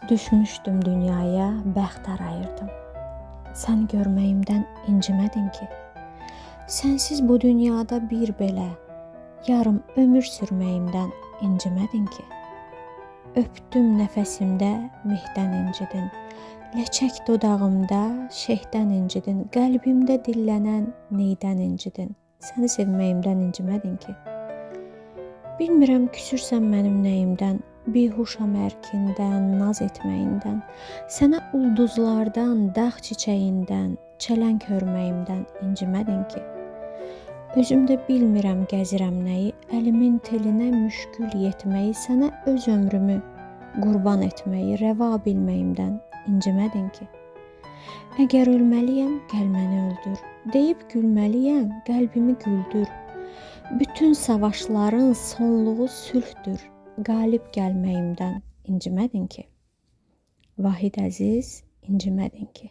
Düşmüşdüm dünyaya, bəxt arayırdım. Səni görməyimdən incimədin ki. Sənsiz bu dünyada bir belə, yarım ömür sürməyimdən incimədin ki. Öpdüm nəfəsimdə mehdən incidin, ləçək dodağımda şehdən incidin, qəlbimdə dillənən neydən incidin, səni sevməyimdən incimədin ki. Bilmirəm küsürsən mənim nəyimdən, bihuşam ərkindən, naz etməyindən, sənə ulduzlardan, dağ çiçəyindən, çələng hörməyimdən incimədin ki. Özümdə bilmirəm gəzirəm nəyi, əlimin telinə müşkül yetməyi, sənə öz ömrümü qurban etməyi rəva bilməyimdən incimədin ki. Əgər ölməliyəm, gəl məni öldür, deyib gülməliyəm, qəlbimi güldür. Bütün savaşların sonluğu sülhdür, qalib gəlməyimdən incimədin ki. Vahid Əziz, incimədin ki.